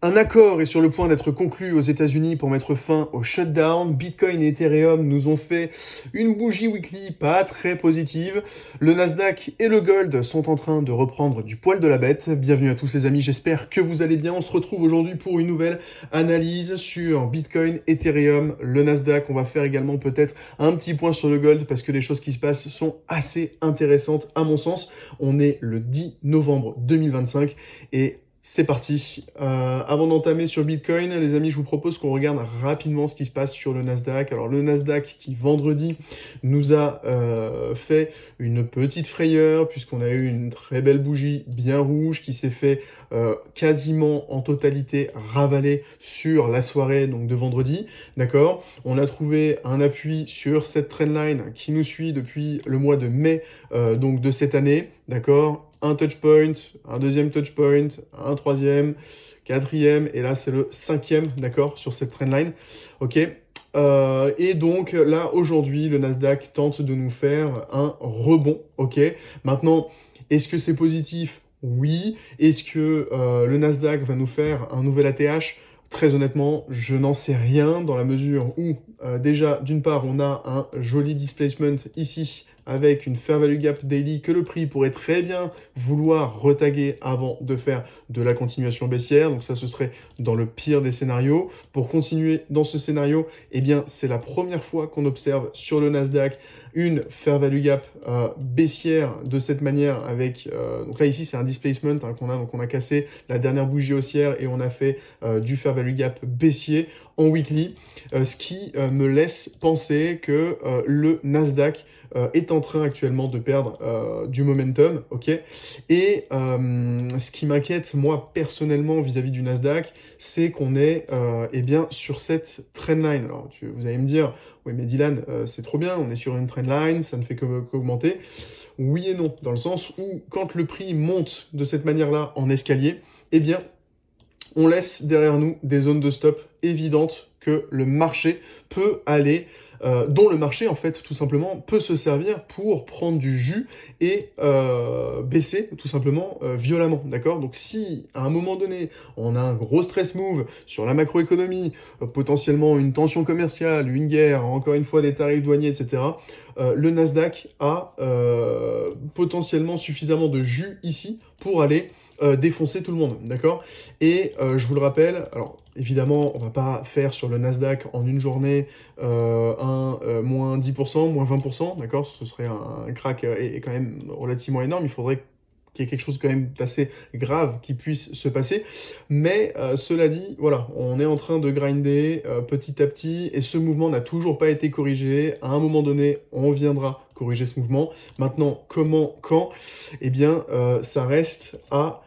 Un accord est sur le point d'être conclu aux États-Unis pour mettre fin au shutdown. Bitcoin et Ethereum nous ont fait une bougie weekly pas très positive. Le Nasdaq et le Gold sont en train de reprendre du poil de la bête. Bienvenue à tous les amis, j'espère que vous allez bien. On se retrouve aujourd'hui pour une nouvelle analyse sur Bitcoin, Ethereum, le Nasdaq. On va faire également peut-être un petit point sur le Gold parce que les choses qui se passent sont assez intéressantes à mon sens. On est le 10 novembre 2025 et c'est parti. Avant d'entamer sur Bitcoin, les amis, je vous propose qu'on regarde rapidement ce qui se passe sur le Nasdaq. Alors le Nasdaq qui vendredi nous a fait une petite frayeur puisqu'on a eu une très belle bougie bien rouge qui s'est fait quasiment en totalité ravaler sur la soirée donc de vendredi. D'accord. On a trouvé un appui sur cette trendline qui nous suit depuis le mois de mai donc de cette année. D'accord. Un touchpoint, un deuxième touchpoint, un troisième, quatrième, et là c'est le cinquième, d'accord, sur cette trendline, ok. Et donc là aujourd'hui le Nasdaq tente de nous faire un rebond, ok. Maintenant, est-ce que c'est positif? Oui. Est-ce que le Nasdaq va nous faire un nouvel ATH? Très honnêtement, je n'en sais rien dans la mesure où déjà d'une part on a un joli displacement ici avec une fair value gap daily que le prix pourrait très bien vouloir retaguer avant de faire de la continuation baissière. Donc ça, ce serait dans le pire des scénarios. Pour continuer dans ce scénario, eh bien, c'est la première fois qu'on observe sur le Nasdaq une fair value gap baissière de cette manière avec... donc là, ici, c'est un displacement qu'on a. Donc on a cassé la dernière bougie haussière et on a fait du fair value gap baissier en weekly, ce qui me laisse penser que le Nasdaq est en train actuellement de perdre du momentum, ok. Et ce qui m'inquiète moi personnellement vis-à-vis du Nasdaq, c'est qu'on est eh bien sur cette trendline. Alors vous allez me dire, oui mais Dylan, c'est trop bien, on est sur une trendline, ça ne fait qu'augmenter. Oui et non, dans le sens où quand le prix monte de cette manière-là en escalier, eh bien on laisse derrière nous des zones de stop évidentes que le marché peut aller, dont le marché, en fait, tout simplement, peut se servir pour prendre du jus et baisser, tout simplement, violemment, d'accord. Donc si, à un moment donné, on a un gros stress move sur la macroéconomie, potentiellement une tension commerciale, une guerre, encore une fois des tarifs douaniers, etc., le Nasdaq a potentiellement suffisamment de jus ici pour aller défoncer tout le monde, d'accord. Et je vous le rappelle, alors évidemment, on va pas faire sur le Nasdaq en une journée moins 10%, moins 20%, d'accord. Ce serait un crack et quand même relativement énorme. Il faudrait qu'il y ait quelque chose quand même d'assez grave qui puisse se passer. Mais cela dit, voilà, on est en train de grinder petit à petit et ce mouvement n'a toujours pas été corrigé. À un moment donné, on viendra corriger ce mouvement. Maintenant, comment, quand? Eh bien, ça reste à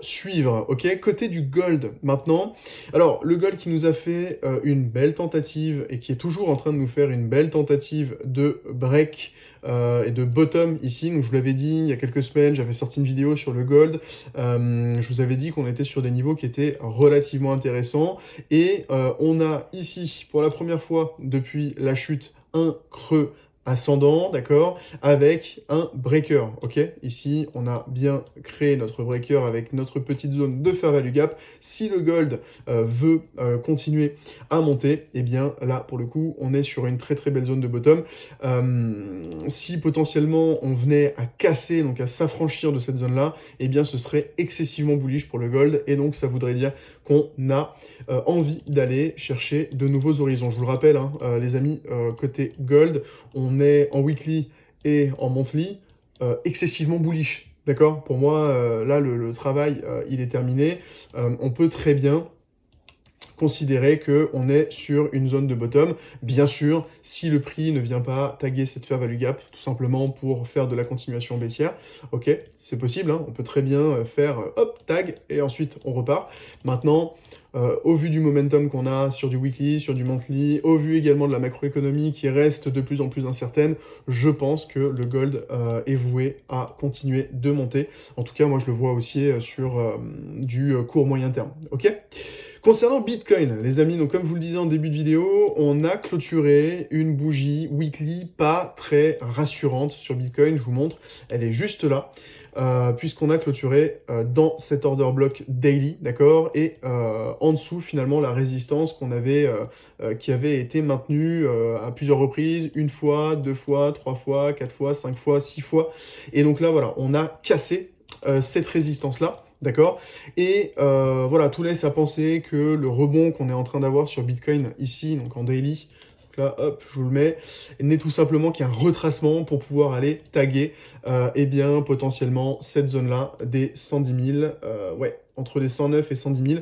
suivre, ok. Côté du gold maintenant, alors le gold qui nous a fait une belle tentative et qui est toujours en train de nous faire une belle tentative de break et de bottom ici. Donc je vous l'avais dit il y a quelques semaines, j'avais sorti une vidéo sur le gold, je vous avais dit qu'on était sur des niveaux qui étaient relativement intéressants et on a ici pour la première fois depuis la chute un creux ascendant, d'accord, avec un breaker, ok. Ici, on a bien créé notre breaker avec notre petite zone de fair value gap. Si le gold veut continuer à monter, eh bien là, pour le coup, on est sur une très très belle zone de bottom. Si potentiellement on venait à casser, donc à s'affranchir de cette zone-là, eh bien ce serait excessivement bullish pour le gold, et donc ça voudrait dire qu'on a envie d'aller chercher de nouveaux horizons. Je vous le rappelle, hein, les amis, côté gold, on est en weekly et en monthly excessivement bullish. D'accord. Pour moi, là, le travail, il est terminé. On peut très bien considérer qu'on est sur une zone de bottom. Bien sûr, si le prix ne vient pas taguer cette fair value gap, tout simplement pour faire de la continuation baissière, ok, c'est possible, hein, on peut très bien faire hop, tag, et ensuite on repart. Maintenant, au vu du momentum qu'on a sur du weekly, sur du monthly, au vu également de la macroéconomie qui reste de plus en plus incertaine, je pense que le gold est voué à continuer de monter. En tout cas, moi je le vois aussi sur du court moyen terme, ok. Concernant Bitcoin, les amis, donc comme je vous le disais en début de vidéo, on a clôturé une bougie weekly pas très rassurante sur Bitcoin, je vous montre, elle est juste là. puisqu'on a clôturé dans cet order block daily, d'accord, et en dessous, finalement, la résistance qui avait été maintenue à plusieurs reprises, une fois, deux fois, trois fois, quatre fois, cinq fois, six fois, et donc là, voilà, on a cassé cette résistance-là, d'accord. Et voilà, tout laisse à penser que le rebond qu'on est en train d'avoir sur Bitcoin ici, donc en daily, donc là, hop, je vous le mets, n'est tout simplement qu'un retracement pour pouvoir aller taguer, eh bien, potentiellement, cette zone-là des 110 000, ouais, entre les 109 et 110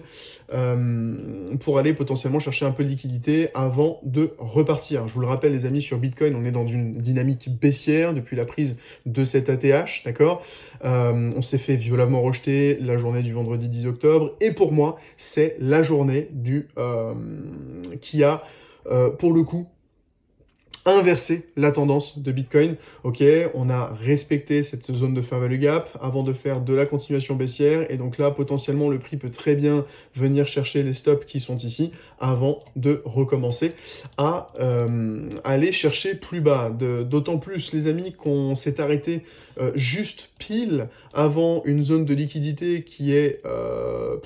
000, pour aller potentiellement chercher un peu de liquidité avant de repartir. Je vous le rappelle, les amis, sur Bitcoin, on est dans une dynamique baissière depuis la prise de cet ATH, d'accord. On s'est fait violemment rejeter la journée du vendredi 10 octobre, et pour moi, c'est la journée qui a, pour le coup, inverser la tendance de Bitcoin. Ok, on a respecté cette zone de fair value gap avant de faire de la continuation baissière, et donc là potentiellement le prix peut très bien venir chercher les stops qui sont ici avant de recommencer à aller chercher plus bas. D'autant plus, les amis, qu'on s'est arrêté juste pile avant une zone de liquidité qui est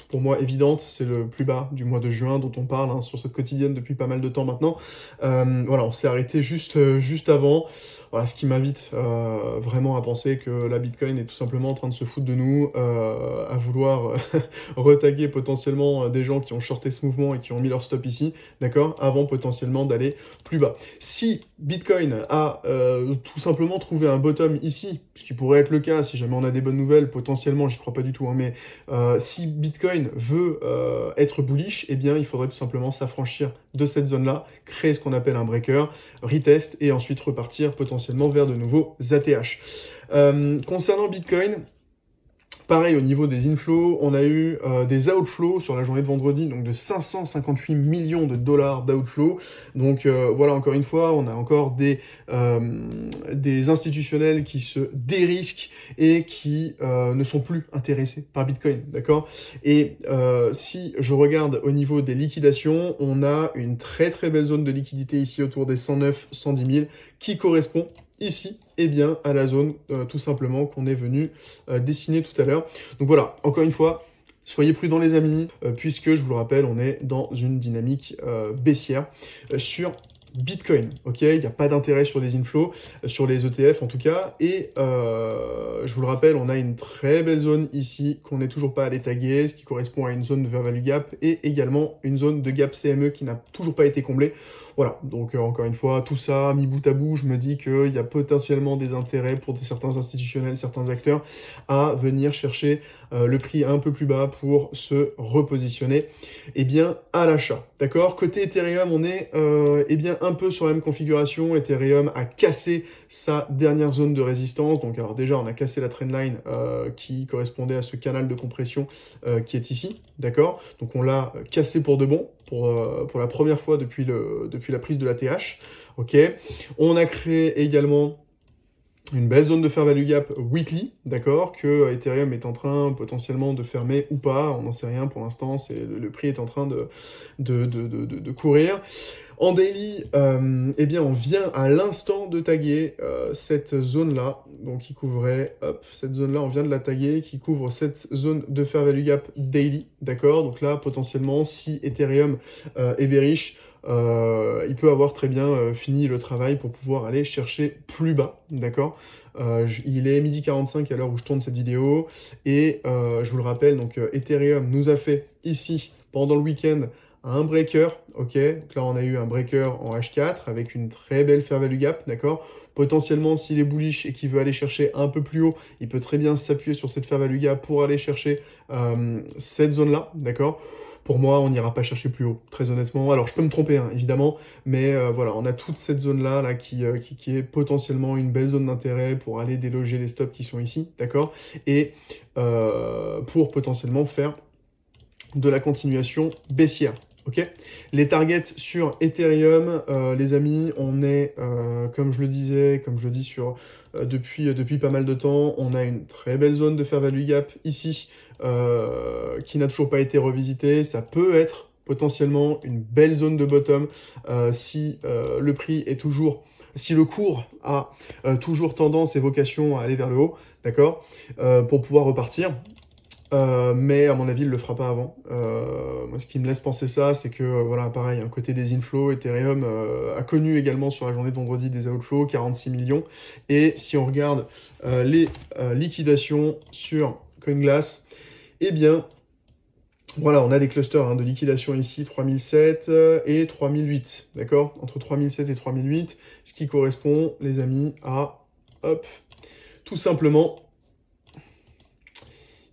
pour moi évidente, c'est le plus bas du mois de juin dont on parle hein, sur cette quotidienne depuis pas mal de temps maintenant. Voilà, on s'est arrêté juste avant. Voilà, ce qui m'invite vraiment à penser que la Bitcoin est tout simplement en train de se foutre de nous, à vouloir retaguer potentiellement des gens qui ont shorté ce mouvement et qui ont mis leur stop ici, d'accord, avant potentiellement d'aller plus bas. Si Bitcoin a tout simplement trouvé un bottom ici, ce qui pourrait être le cas si jamais on a des bonnes nouvelles, potentiellement, j'y crois pas du tout, hein, mais si Bitcoin veut être bullish, eh bien il faudrait tout simplement s'affranchir de cette zone-là, créer ce qu'on appelle un breaker, retest, et ensuite repartir potentiellement vers de nouveaux ATH. Concernant Bitcoin, pareil, au niveau des inflows, on a eu des outflows sur la journée de vendredi, donc de 558 millions de dollars d'outflows. Donc voilà, encore une fois, on a encore des institutionnels qui se dérisquent et qui ne sont plus intéressés par Bitcoin, d'accord. Et si je regarde au niveau des liquidations, on a une très très belle zone de liquidité ici autour des 109, 110 000 qui correspond ici, eh bien, à la zone tout simplement qu'on est venu dessiner tout à l'heure. Donc voilà, encore une fois, soyez prudents les amis, puisque je vous le rappelle, on est dans une dynamique baissière sur Bitcoin, ok. Il n'y a pas d'intérêt sur les inflows, sur les ETF en tout cas, et je vous le rappelle, on a une très belle zone ici qu'on n'est toujours pas allé taguer, ce qui correspond à une zone de fair value gap, et également une zone de gap CME qui n'a toujours pas été comblée. Voilà, donc encore une fois, tout ça, mis bout à bout, je me dis qu'il y a potentiellement des intérêts pour certains institutionnels, certains acteurs, à venir chercher le prix un peu plus bas pour se repositionner eh bien, à l'achat. D'accord. Côté Ethereum, on est eh bien, un peu sur la même configuration. Ethereum a cassé sa dernière zone de résistance. Donc alors déjà, on a cassé la trendline qui correspondait à ce canal de compression qui est ici. D'accord. Donc on l'a cassé pour de bon, pour la première fois depuis la prise de la TH. Ok. On a créé également une belle zone de fair value gap weekly, d'accord, que Ethereum est en train potentiellement de fermer ou pas, on n'en sait rien pour l'instant, le prix est en train de courir. En daily, eh bien, on vient à l'instant de taguer cette zone-là, donc qui couvrait, hop, cette zone-là, on vient de la taguer, qui couvre cette zone de fair value gap daily, d'accord. Donc là, potentiellement, si Ethereum est bearish, il peut avoir très bien fini le travail pour pouvoir aller chercher plus bas, d'accord. Il est 12h45 à l'heure où je tourne cette vidéo, et je vous le rappelle, donc Ethereum nous a fait ici, pendant le week-end, un breaker, ok. Donc là, on a eu un breaker en H4 avec une très belle fair value gap, d'accord. Potentiellement, s'il est bullish et qu'il veut aller chercher un peu plus haut, il peut très bien s'appuyer sur cette fair value gap pour aller chercher cette zone-là, d'accord. Pour moi, on n'ira pas chercher plus haut, très honnêtement. Alors, je peux me tromper, hein, évidemment, mais voilà, on a toute cette zone-là là, qui est potentiellement une belle zone d'intérêt pour aller déloger les stops qui sont ici, d'accord. Et pour potentiellement faire de la continuation baissière. Ok. Les targets sur Ethereum, les amis, on est, comme je le disais, comme je le dis depuis pas mal de temps, on a une très belle zone de fair value gap ici, qui n'a toujours pas été revisitée. Ça peut être potentiellement une belle zone de bottom si le prix est toujours si le cours a toujours tendance et vocation à aller vers le haut, d'accord, pour pouvoir repartir. Mais à mon avis, il le fera pas avant. Moi, ce qui me laisse penser ça, c'est que, voilà, pareil, un côté des inflows, Ethereum a connu également sur la journée de vendredi des outflows, 46 millions. Et si on regarde les liquidations sur CoinGlass, eh bien, voilà, on a des clusters de liquidation ici, 3007 et 3008, d'accord? Entre 3007 et 3008, ce qui correspond, les amis, à, hop, tout simplement,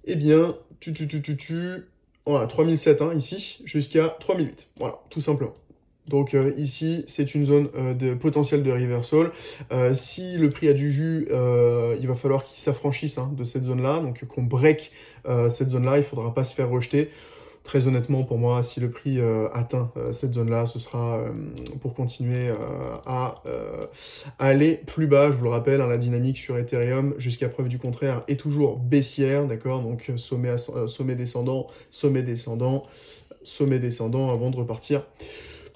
eh bien, voilà, 3007 ici, jusqu'à 3008, voilà, tout simplement. Donc ici, c'est une zone de potentiel de reversal. Si le prix a du jus, il va falloir qu'il s'affranchisse de cette zone-là, donc qu'on break cette zone-là, il ne faudra pas se faire rejeter. Très honnêtement, pour moi, si le prix atteint cette zone-là, ce sera pour continuer à aller plus bas. Je vous le rappelle, la dynamique sur Ethereum, jusqu'à preuve du contraire, est toujours baissière, d'accord? Donc sommet descendant, sommet descendant, sommet descendant, avant de repartir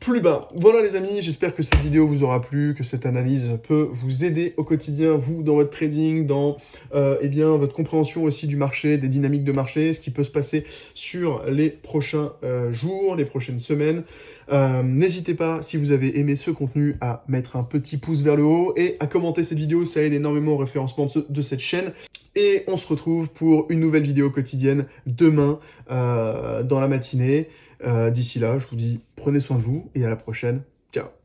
plus bas. Voilà les amis, j'espère que cette vidéo vous aura plu, que cette analyse peut vous aider au quotidien, vous, dans votre trading, dans eh bien, votre compréhension aussi du marché, des dynamiques de marché, ce qui peut se passer sur les prochains jours, les prochaines semaines. N'hésitez pas, si vous avez aimé ce contenu, à mettre un petit pouce vers le haut et à commenter cette vidéo, ça aide énormément au référencement de cette chaîne. Et on se retrouve pour une nouvelle vidéo quotidienne demain dans la matinée. D'ici là, je vous dis prenez soin de vous et à la prochaine. Ciao.